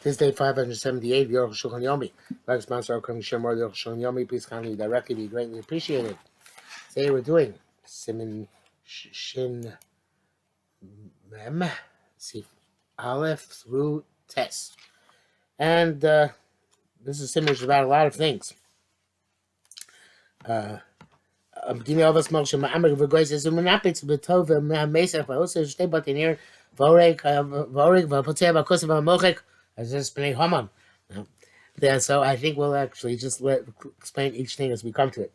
This day 578, Arukh HaShulchan Yomi. Like sponsor our coming share more of the Arukh HaShulchan Yomi. Please kindly directly be greatly appreciated. Today we're doing Siman Shin Mem Sif Aleph through Tes. And this is Siman which is about a lot of things. Dini Ovas Moshe Ma'amar V'goy says Umanapitz B'tov Ma'amesach V'oseh Shtei Batinir V'orek V'potzeh V'kosev V'mochek as this B'nei Haman. So I think we'll actually just explain each thing as we come to it.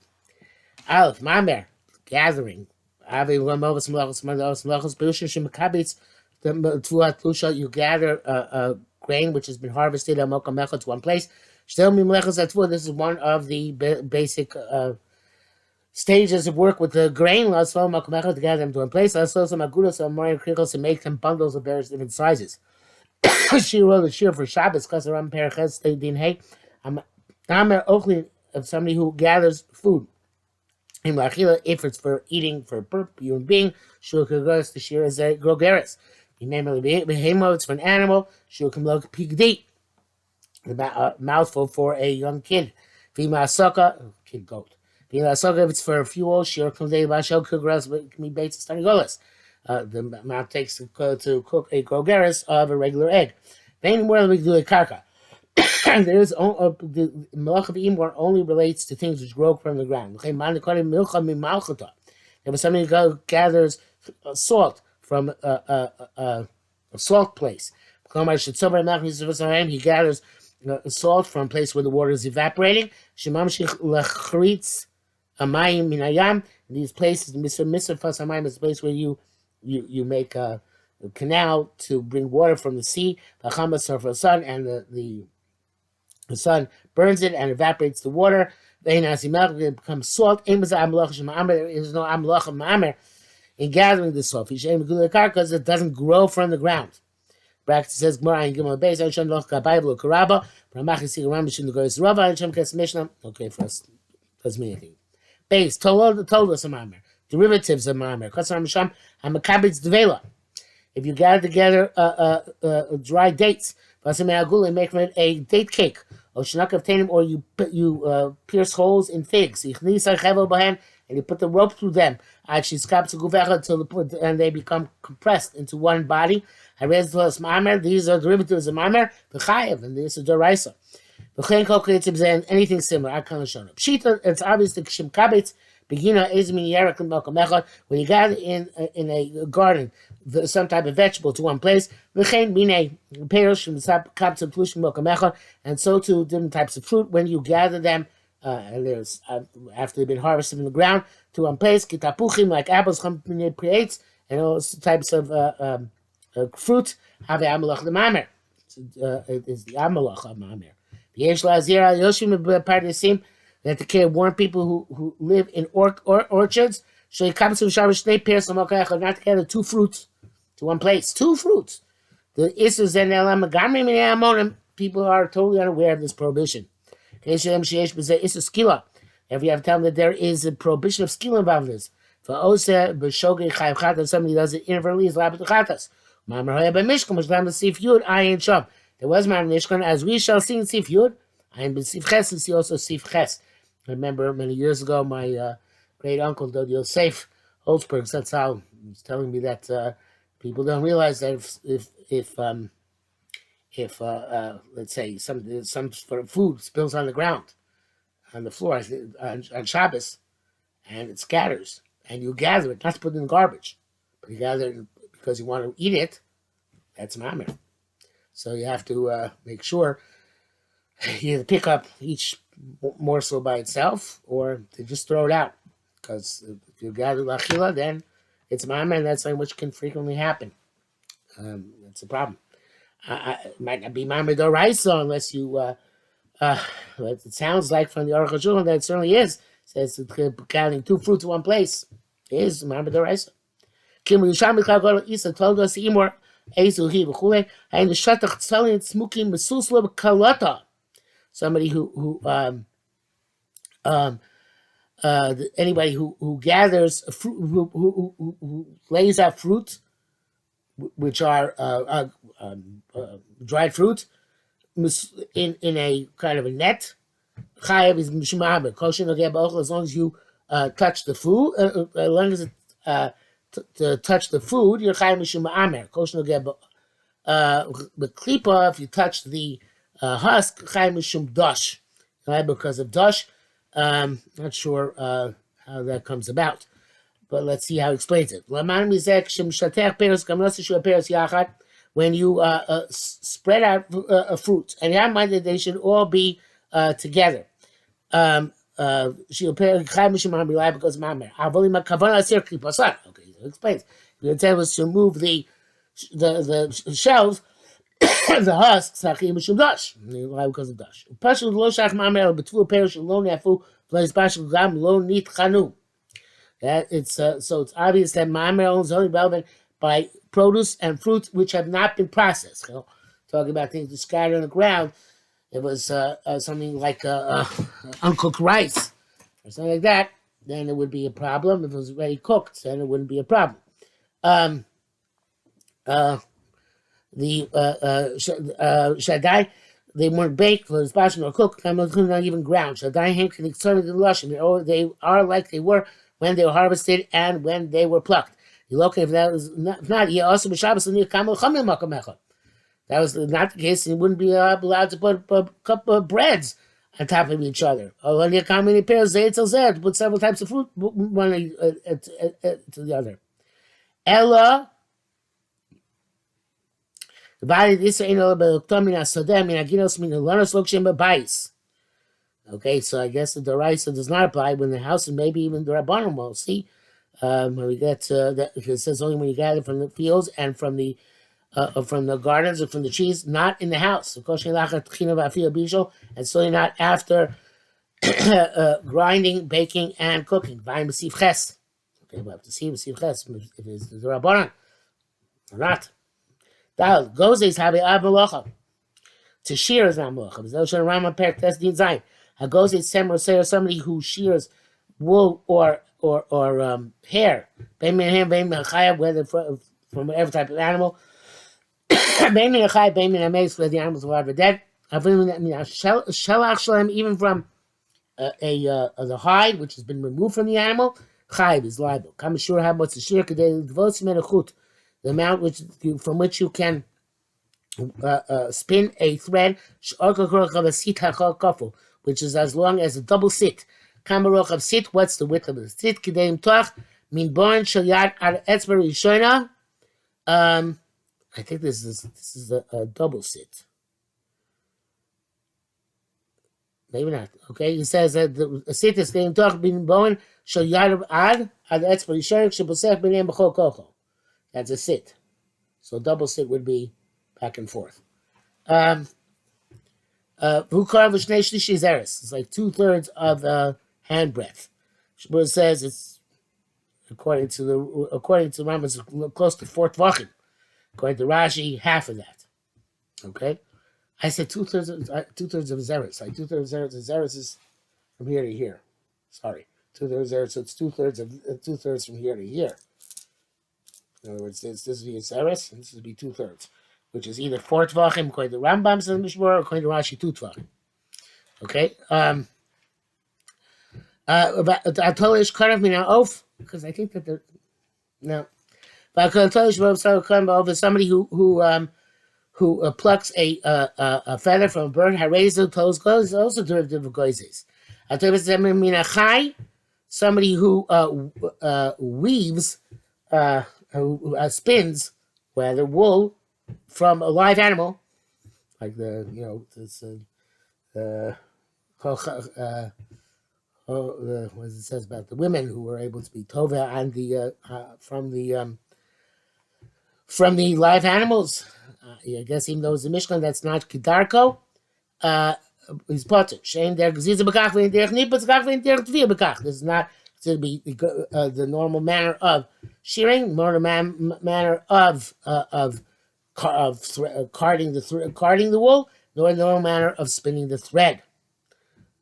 Aleph, Ma'amar, gathering. Avi Ramovas Melachos Melachos Berushim Shemakabitz Tvuat Lusha. You gather grain which has been harvested at Mokam Mechot to one place. Shtel Melachos Atvuah. This is one of the basic stages of work with the grain. Let's to gather them to one place. Let's some agudas or more crickles to make them bundles of various different sizes. Shiro the shir for Shabbos, Kasaram Perachez, Din Hay. Tamer Oakley of somebody who gathers food. In Lachila, if it's for eating for a human being, Shur Kagos, the shir is a grogeris. Behemo, it's for an animal, Shur Kamlok Pigdi, the mouthful for a young kid. Vima Soka, kid goat. Vima Soka, if it's for fuel, Shur Kamdei Bashel Kagos, but it can be based on Stanigolas. The amount takes to cook a grogeris of a regular egg. Then more we do a karka. There is the malach of imor only relates to things which grow from the ground. There was somebody who gathers salt from a salt place. He gathers salt from a place where the water is evaporating. These places, is a place where you make a canal to bring water from the sea. The sun, and the sun burns it and evaporates the water. It becomes salt. There is no amlach of ma'amer in gathering the salt because it doesn't grow from the ground. Bracket says Gemara in Gimel Beis Hashem loch kabayv lokaraba. Ramach see around mishum the goyis rava Hashem kes mishnah. Okay, for us doesn't mean anything. Beis told us a ma'amer. Derivatives of ma'amer. Kasar misham hamakabitz devela. If you gather together dry dates, make from it a date cake. Or you pierce holes in figs. And you put the rope through them. And they become compressed into one body. These are derivatives of ma'amer. And this is deraisa. Anything similar. I can't show up. Pshita, it's obvious that Kshim Kabitz, Begina Izmin Yerak and Malcolm Mechot, when you gather in a garden some type of vegetable to one place, and so too different types of fruit when you gather them there's after they've been harvested in the ground to one place, kitapuchim like apples, creates and all types of fruit have the amalach the mamer. It is the amalach of mamer. That the care warn people who live in orchards. So he comes to Shabbos Shnei Peiros not together two fruits to one place. Two fruits. The Issus and Elam people are totally unaware of this prohibition. If you have to tell them that there is a prohibition of skila involved in this. For Ose B'Shogei Chayav Chatas, somebody does it inadvertently is liable to Chatas. Mamar Hoya B'Mishkan, which is Sif Yud, Ayin Shom. There was Mamar Mishkan, as we shall see in Sif Yud. Ayin B'Sif Ches, and see also Sif Ches. I remember many years ago, my great uncle, Dod Yosef Holzberg, that's how he was telling me that people don't realize that if let's say some sort of food spills on the ground, on the floor on Shabbos, and it scatters, and you gather it, not to put it in the garbage, but you gather it because you want to eat it, that's mamir. So you have to make sure you either pick up each morsel by itself or to just throw it out, because if you gather lachila, then it's mamir, and that's something which can frequently happen. That's a problem. It might not be mamir d'oraisa unless you it sounds like from the Arukh HaShulchan that it certainly is. It says gathering two fruits in one place is mamir d'oraisa. Kim Yisham Michal Isa told us imor ezuhi v'chulei and the shatach tzalin smukim mesusla kalata. Somebody who anybody who gathers fruit, who lays out fruit, which are dried fruit, in a kind of a net. Chayav is mishum kosher nogeh ba'ochel as long as you touch the food, as long as it to touch the food, you're chayav mishum ma'amer kosher nogeh but klipa, if you touch the husk, chayav mishum dosh, right? Because of dosh. Not sure how that comes about, but let's see how he explains it. When you spread out fruits, and you have in mind that they should all be together. She'll pay because mamer. Okay, so it explains. The intent was to remove the shells, the husks, because of dash. Pashul lo shach mamer betfu perish lo nefu place pashul gam lo nit chanu. That it's so it's obvious that mamer is only relevant by produce and fruits which have not been processed. You know, talking about things that scattered on the ground. It was something like uncooked rice or something like that. Then it would be a problem. If it was already cooked, then it wouldn't be a problem. The Shaddai, they weren't baked, for the or cooked, not even ground. Shaddai Hank and they are like they were when they were harvested and when they were plucked. You look if that was not, you also that was not the case, and you wouldn't be allowed to put a couple of breads on top of each other. Or when you come many pairs, to put several types of fruit one to the other. Ella. Okay, so I guess the Doraisa does not apply when the house, and maybe even the Rabbanim will see. When we get to that, it says only when you gather from the fields and from the gardens or from the trees, not in the house. And certainly not after grinding, baking, and cooking. Okay, we'll have to see if it is the Rabbanan or not. Dal gozes have a malacha. To shear is not malacha. There's no Rama Perk Test Din Zayin. A gozes semro say somebody who shears wool or hair. Whether from every type of animal. Where the animals are alive or dead. Even from the hide which has been removed from the animal. Chayiv is liable. Come sure how much the shear the amount from which you can spin a thread, which is as long as a double sit. Kamarok of sit, what's the width of the sit? Kedeim toch, min born shalyat ad etzber rishona. I think this is a double sit. Maybe not. Okay, he says that the sit is kedeim toch min born shalyat ad etzber rishona shebosech b'neim b'chol kocho. That's a sit. So double sit would be back and forth. It's like 2/3 of hand breadth. It says it's according to Rambam, it's close to 4 tvachim. According to Rashi, half of that. Okay, I said 2/3 of zeres. Like 2/3 of zeres is from here to here. Sorry, 2/3 of zeres. So it's 2/3 from here to here. In other words, this would be a zeres, and this would be 2/3, which is either 4 tvachim, according to Rambam, says Mishmor, or according to Rashi, 2 tvachim. Okay. Atolish karav min ha'of, because I think that the no. But somebody who plucks a feather from a bird, harezu toes goes, is also derivative of goizes. Atolish min ha'chai, somebody who weaves. Who spins whether wool from a live animal, like this what it says about the women who were able to be tova and the from the live animals. I guess even though it's a Mishkan, that's not Kedarko. He's potter. Shane der Geziza Bekach vein der Nippas Bekach vein der Tvia Bekach. This is not to be the normal manner of shearing, normal manner of carding the wool, nor the normal manner of spinning the thread.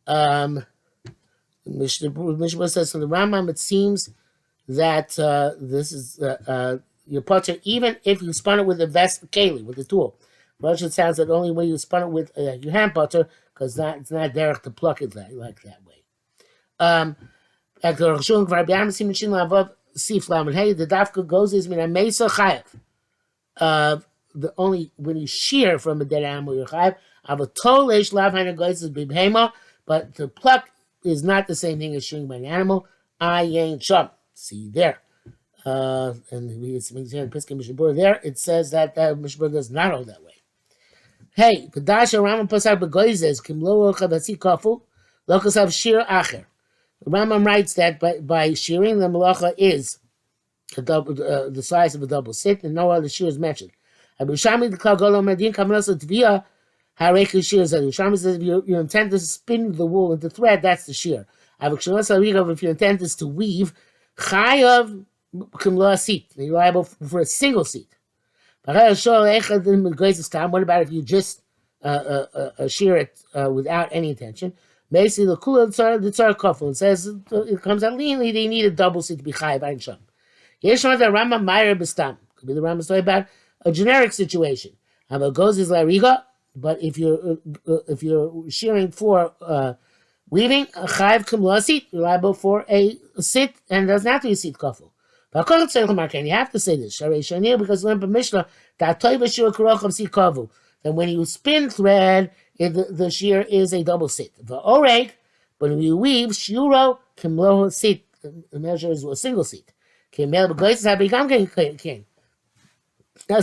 Mishma says from the Rambam, it seems that this is your potter, even if you spun it with a vest keli, with a tool. Russian sounds like only when you spun it with your hand butter, because it's not derech to pluck it like that way. The dafka goes is min mesa chayev. The only when you shear from a dead animal, you're chayev. Avatoleish lav haina goes is bibhema, but to pluck is not the same thing as shearing by an animal. Ayin sham. See there. And it's Piskin Mishabur there. It says that Mishabur does not hold that way. Hey, Kadasha Rambam Pasar Begoizes Kimlo Chavasi Kafu Lokasav Shir Acher. Rambam writes that by shearing the malacha is the size of a double sit, and no other shear is mentioned. Abushami the Kagolo Medin Kamelasa Tvia Hareki Shear says Abushami says if your intent is to spin the wool into thread, that's the shear. If your intent is to weave, Chayav seat. You're liable for a single seat. What about if you just shear it without any intention? Basically, the kula the tzar kafel. It says it comes out leanly. They need a double seat to be chayav ein sham. Yeshua the Rambam Meir bestam. Could be the Rambam story about a generic situation. How it goes is lariga, but if you're shearing for weaving, a chayav kumla seat, you're liable for a sit, and it doesn't have to be a seat kafel. And you have to say this, because learn from Mishnah that when you spin thread, the shear is a double sit. But when you weave, shuro kimlo sit, the measure is a single seat. That's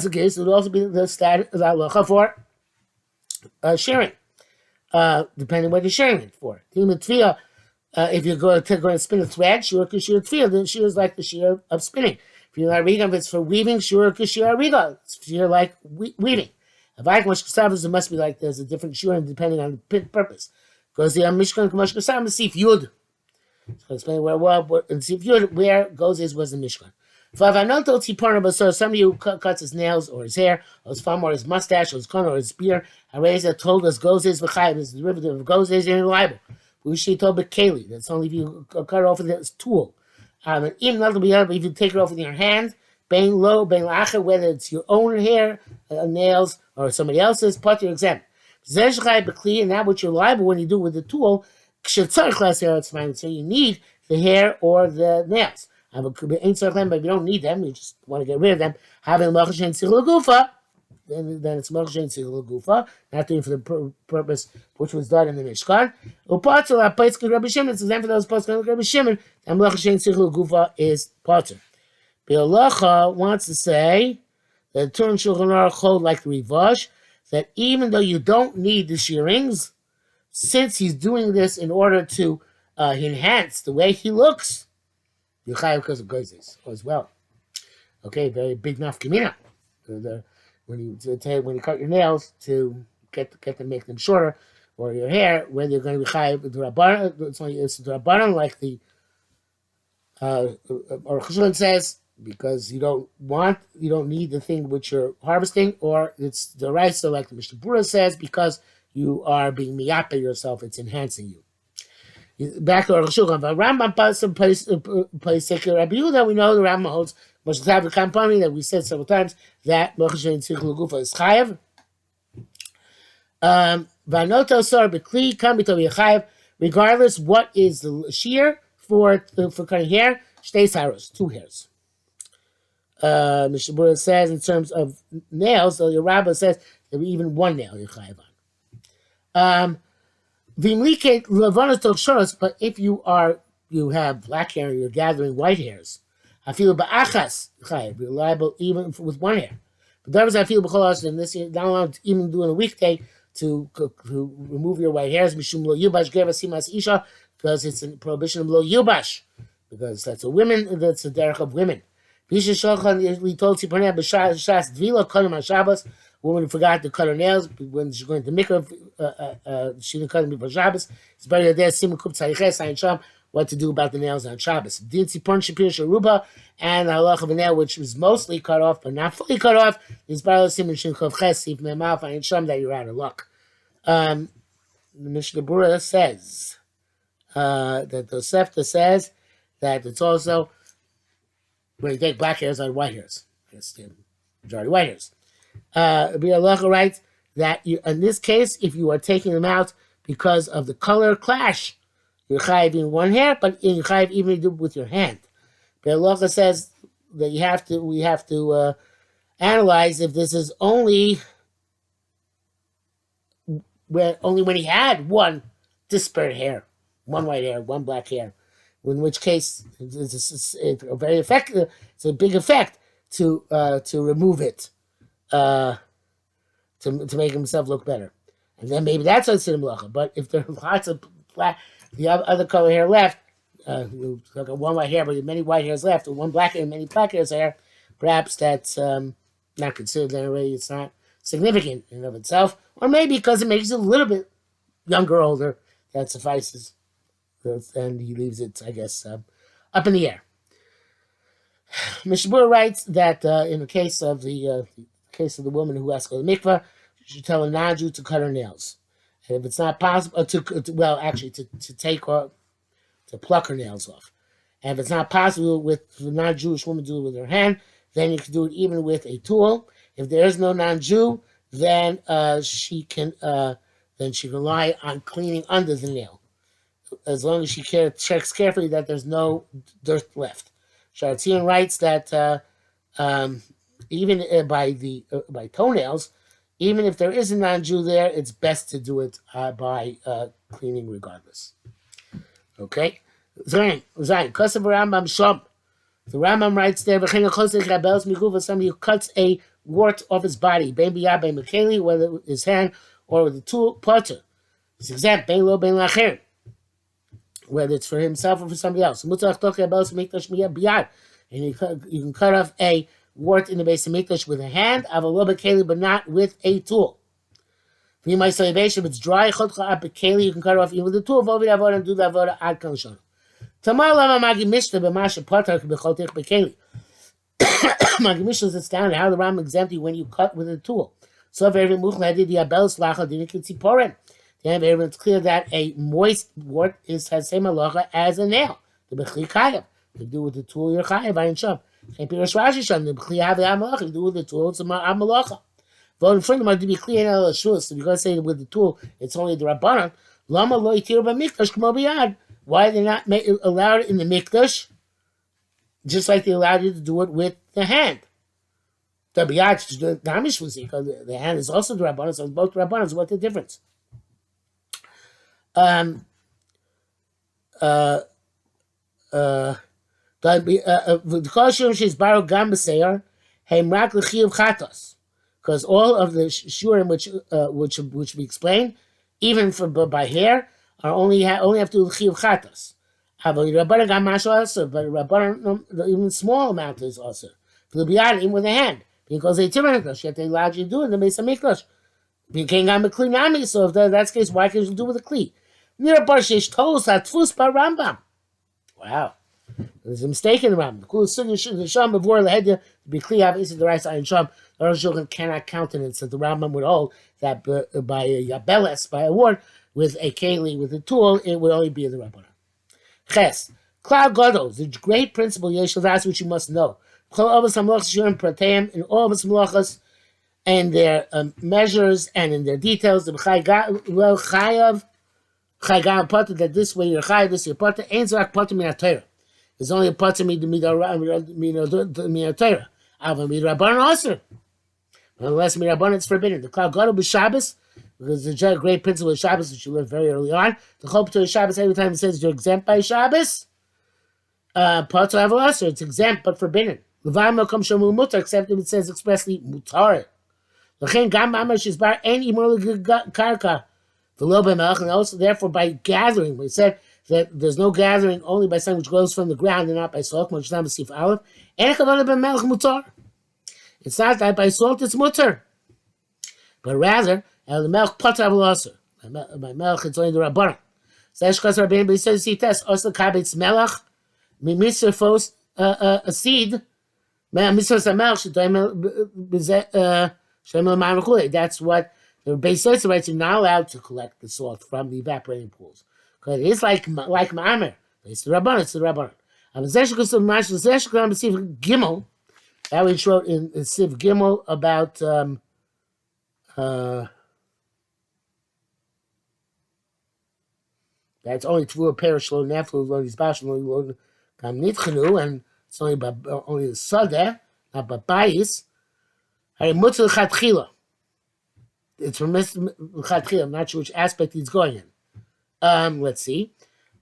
the case. It would also be the status halacha for shearing, depending on what you're shearing it for. If you're going to spin a thread, shur kashir tefillah, then shur is like the shear of spinning. If you're not reading, if it's for weaving, shur kashir riga, it's shear like weaving. If I can it must be like there's a different shear depending on the purpose. Because the Mishkan Kamash Kasam is Sif Yud. So explain where Sif Yud, where goes is was the Mishkan. Somebody who cuts his nails or his hair, or his thumb, or his mustache, or his corn, or his beard, Hareza told us goes is v'chayv, is the derivative of goes is in liable. Keli. That's only if you cut it off with this tool. Even if you take it off with your hand, bang low, bang lacher, whether it's your own hair, nails, or somebody else's, put your exempt. And that what you're liable when you do it with the tool. So you need the hair or the nails. But if you don't need them, you just want to get rid of them. Then it's Moshe Tzigul Gufa, not doing for the purpose which was done in the Mishkan. It's exempt for those posted like Rabbi Shimon, and Moshe Tzigul Gufa is Potter. Bialacha wants to say that Turin Shulchan Aruch hold like the Rivash, that even though you don't need the shearings, since he's doing this in order to enhance the way he looks, you're chayav because of Gozes as well. Okay, very big nafkamina. When you cut your nails to get to make them shorter, or your hair, whether you're going to be chayav the rabbanon, it's the rabbanon like the Arukh HaShulchan says, because you don't need the thing which you're harvesting, or it's the rice, like the Mishnah Berurah says, because you are being miyape yourself, it's enhancing you. Back to Arukh HaShulchan, Rambam plays Seker Rabbi Yehuda. We know the Rambam holds Moshe Tzavik Kampani that we said several times that Moshe Tzigul Gufa is chayav. Vanoto sor bekli kam b'tov yechayev. Regardless, what is the shear for cutting hair? Shtei saros, 2 hairs. Mishnah Berurah says in terms of nails, so your rabbi says that even 1 nail you're chayav on. But if you have black hair and you're gathering white hairs, I feel ba'achas chayav, you're liable even with 1 hair. But that was I feel b'chol and this you're not allowed to even do in a weekday to remove your white hairs. Mishum lo yubash geva simas isha, because it's a prohibition of lo yubash, because that's a derech of women. We told Tziponeh b'shas dvila kodim haShabbos. Woman forgot to cut her nails when she's going to mikvah. She didn't cut them before Shabbos. It's better there. Siman kup tzariches ayin sham. What to do about the nails on Shabbos? Din tzipon shapir sharuba, and the halach of a nail which was mostly cut off but not fully cut off is better siman shin chav ches sif memaf ayin sham, that you're out of luck. The Mishnah Berurah says that the Tosefta says that it's also when you take black hairs on white hairs. It's the majority white hairs. Bialacha writes that in this case, if you are taking them out because of the color clash, you're chayiv in one hair, but you're chayiv even do it with your hand. But halacha says that we have to analyze if this is only when he had one disparate hair, one white hair, one black hair. In which case, it's a very effective. It's a big effect to remove it, to make himself look better, and then maybe that's a sin malacha. But if there are lots of black, the other color hair left, like one white hair, but many white hairs left, or one black hair and many black hairs hair, perhaps that's not considered. Then already it's not significant in and of itself, or maybe because it makes it a little bit younger, or older, that suffices. And he leaves it, I guess, up in the air. Mishabur writes that in the case of the woman who has to go to the mikveh, she should tell a non-Jew to cut her nails, and if it's not possible, to take or to pluck her nails off, and if it's not possible with the non-Jewish woman to do it with her hand, then you can do it even with a tool. If there is no non-Jew, then she can rely on cleaning under the nail, as long as she checks carefully that there's no dirt left. Sharatzian writes that even by toenails, even if there is a non-Jew there, it's best to do it by cleaning regardless. Okay? Zayin, Kosev Rambam Shom. The Rambam writes there, somebody who cuts a wart off his body, whether with his hand or with a tool, potter. It's exempt, whether it's for himself or for somebody else. And you can cut off a wart in the base of mikdash with a hand, but not with a tool. For you might salvation, if it's dry, you can cut it off even with a tool, and do the avodah ad kanshon. Magi Mishnah is astounded how the Ram exempt you when you cut with a tool. So if everyone then it's clear that a moist wart has same halacha as a nail. The bechli chayav. You do with the tool, you're chayav. I ain't shom. The bechli have the amalacha. You do with the tool, it's a amalacha. But in front of to be clear in the shul, so if you're going to say with the tool, it's only the rabbanon. Lama lo yitir b'mikdash k'mo b'yad. Why are they not allowed in the mikdash? Just like they allowed you to do it with the hand. The b'yad, the hand is also the rabbanon, so both rabbanon. What's the difference? Because all of the shurim which we explained, even by hair, are only have to do with chiyuv chatos. But Rabbanan, the even small amount is also for the biyad, even with the hand, because they tiraniklash. Yet they allowed you to do it in the base of mikdash. So if that's the case, why can't you do it with a kli? Wow. There's a mistake in the Rambam. The right side in Sham. Arukh HaShulchan cannot countenance that the Rambam would hold that by a yabeles, by a word, with a keli, with a tool, it would only be the Rabbanan. Ches. Klal Gadol, the great principle, that's what you must know. In all of his malachas, and their measures and in their details, the chayav potter, that this way you're chayav, this your potter, ain't zrak potter min ha-Torah. It's only a potter min ha-Torah. Ava min rabbanon also. Unless min rabbanon it's forbidden. The klal gadol b'Shabbos, because the great principle of Shabbos, which you learned very early on, the whole to Shabbos, every time it says you're exempt by Shabbos, potter ava also, it's exempt but forbidden. Levayim come shamu mutar, except if it says expressly mutar. And also, therefore, by gathering, we said that there's no gathering only by something which grows from the ground and not by salt. It's not that by salt it's mutter, but rather the melch potter also. By melch it's only the rabbanon. But he says he tests also kabetz melach mimisrafos a seed. That's what the base Yosef writes. You're not allowed to collect the salt from the evaporating pools because it is like ma'amer. It's the rabbanon. It's the rabbanon. Gimel. That we wrote in Siv Gimel about that it's only tvua perish lo neflu lo nizbash lo gam nitchenu, and it's only the sadeh, not babayis. Hari mutzil chatchila. It's from chatchila. I'm not sure which aspect he's going in. Let's see.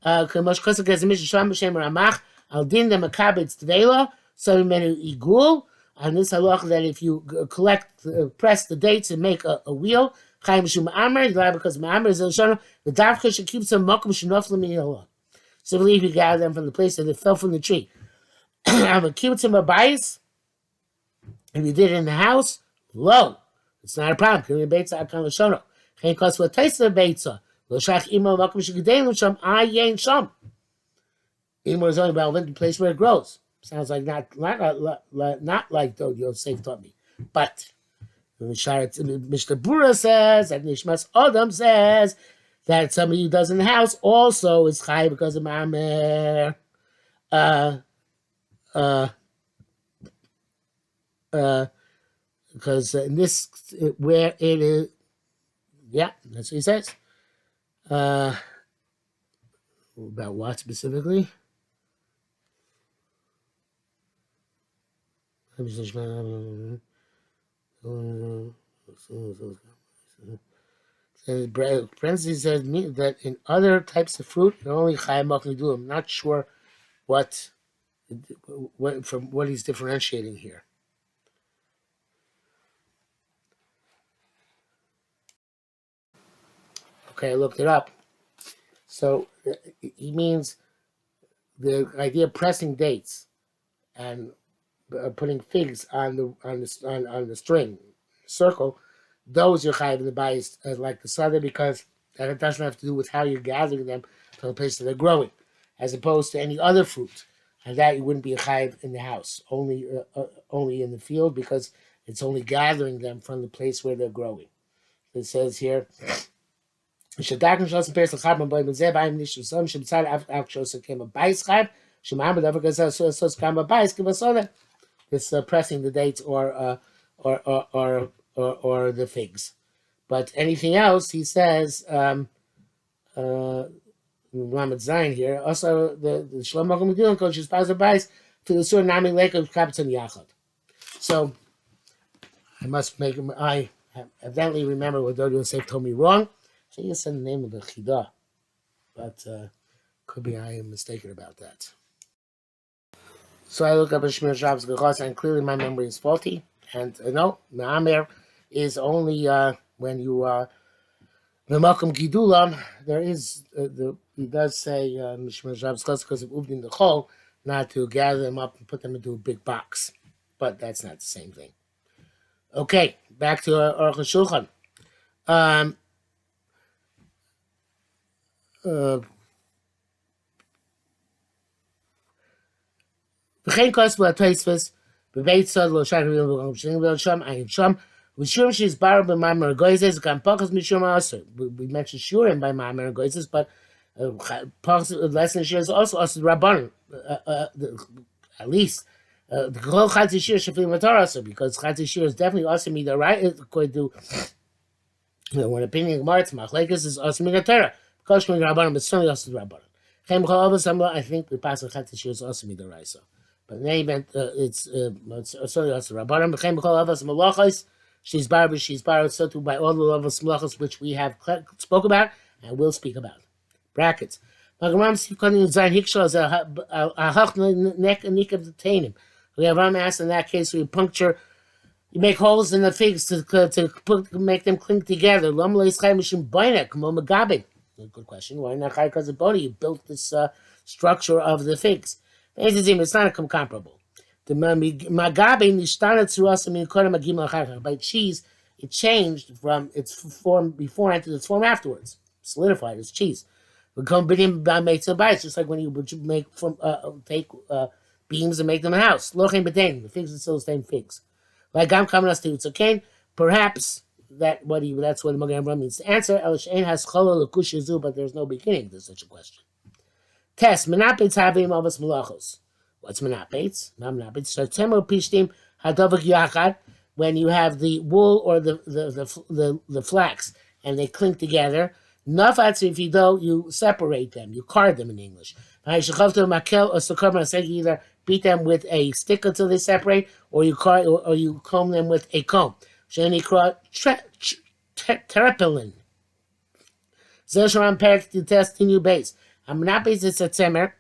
K'mosh chosek ezemish sham b'shem ramach al din the makabetz tvela so many igul. And this halach that if you collect, press the dates and make a wheel, chayim shum amer, because ma'amer is a shana, the davka should keep some makom shenoflim mi'illah. So I believe you gather them from the place that they fell from the tree. I'm a kibbutz abayis. If you did it in the house, low. It's not a problem. K'rim beitza akan l'shono. Chayin kos v'taisa beitza. Lo shach imo makom shegedelim sham ayin sham. Imo is only relevant in the place where it grows. Sounds like not like though Yosef taught me. But Mishnah Bura says, and Nishmas Adam says, that somebody who does in the house also is chai because of Ma'amer. Because in this, where it is, yeah, that's what he says. About what specifically? Parentheses says that in other types of fruit, you're only chayim makli. I'm not sure what he's differentiating here. Okay, I looked it up. So he means the idea of pressing dates and putting figs on the string circle. Those you're chayiv in the bias like the sada, because that doesn't have to do with how you're gathering them from the place that they're growing, as opposed to any other fruit, and that you wouldn't be a chayiv in the house, only in the field, because it's only gathering them from the place where they're growing. It says here. This pressing the dates or the figs, but anything else, he says, Lamed Zayin here. Also, the Shlomo Magdilin coach is Pazabais to the Sur Nami Lake of Kapitan Yachad. So I evidently remember what Dodi Yosef told me wrong. So you said the name of the Chidah, but could be I am mistaken about that. So I look up at Shmir Shabbos Gechos, and clearly my memory is faulty. And no, Me'amer is only when you Me'makom Gidulam. There is he does say Shmir Shabbos Gechos because of Uvdin the Chol, not to gather them up and put them into a big box, but that's not the same thing. Okay, back to Arukh HaShulchan. V'chein kosvu ha'toisves b'beit sod lo shach v'yom v'chom sham ayin sham v'shurim she's borrowed by Ma'amer Goizes gam pachas mishum aser. We mentioned shurim by Ma'amer Goizes, but pachas less than shurim is also aser rabbanon. At least the kol chatzi shir shafim v'tar aser, because chatzi shir is definitely aser midarai according to one opinion of Gemara. Machlekes is aser midatera. Kol shmei rabbanon, but certainly aser rabbanon. Chem chol avos amla. I think the pasuk chatzi shir is aser midarai. But in any event, it's certainly also Rabbanim. B'chein b'chol avos malachos, she's borrowed, so too by all the avos malachos which we have spoke about and will speak about. Brackets. We have Ram asked in that case, we puncture, you make holes in the figs to make them cling together. Good question. Why not chai because of boni? You built this structure of the figs. It's not comparable. The magabe by cheese, it changed from its form before into its form afterwards. Solidified as cheese. Just like when you would make take beams and make them a house. The figs are still the same figs. Like Gam Kamanas to Utsukain, perhaps that's what the Magen means to answer. But there's no beginning to such a question. Test menapets havim avos malachos. What's menapets? Not menapets. Sartemo pishtim hadavak yachad. When you have the wool or the flax and they clink together. Nafatz, if you do, you separate them, you card them in English. Makel or sukkah, say you either beat them with a stick until they separate, or you or you comb them with a comb. Sheni kra terepilin. Zosharam perik to test in your base. I'm not based. It's a tzemer.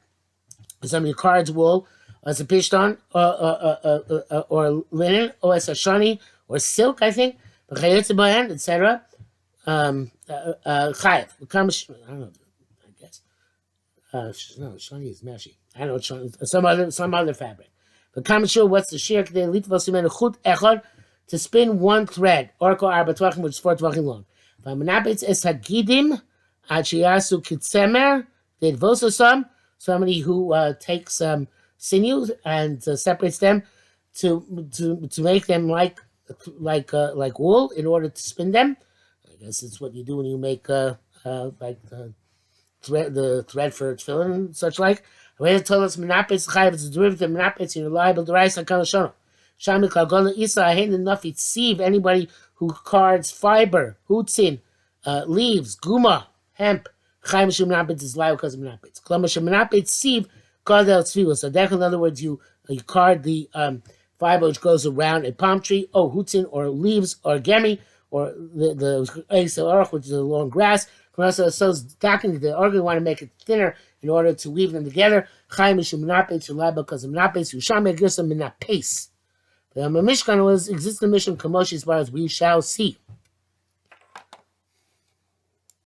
Some of your cards wool, or it's a pishton, or linen, or it's a shani, or silk, I think. Etc. Chayev. I don't know. I guess. No, shani is meshi. I don't know. Shani, some other fabric. But sure what's the shear? To spin one thread. Oracle arba tvachim, which is 4 tvachim long. V'amenapetz es hagidim achiyasu kitzemer. They vosa some. Somebody who takes sinews and separates them to make them like wool in order to spin them. I guess it's what you do when you make like the thread for tefillin and such like. The way it told us menapetz chayav, it's a derivative menapetz, you're liable to rise on kalashon. Shami kalgona isa ahen enough it sieve anybody who cards fiber, hutzin, leaves, guma, hemp. Chaim shem menapetz is liable because of menapetz. Klama shem menapetz sieve kardel tzvila. So in other words, you card the fiber which goes around a palm tree, hutzin, or leaves, or gemi, or the Arukh, which is a long grass. So stacking the organ, want to make it thinner in order to weave them together. Chaim mishum menapetz liable because of menapetz. Yusham egirsa menapetz. The Mishkan was existing mission kamoshi as far as we shall see.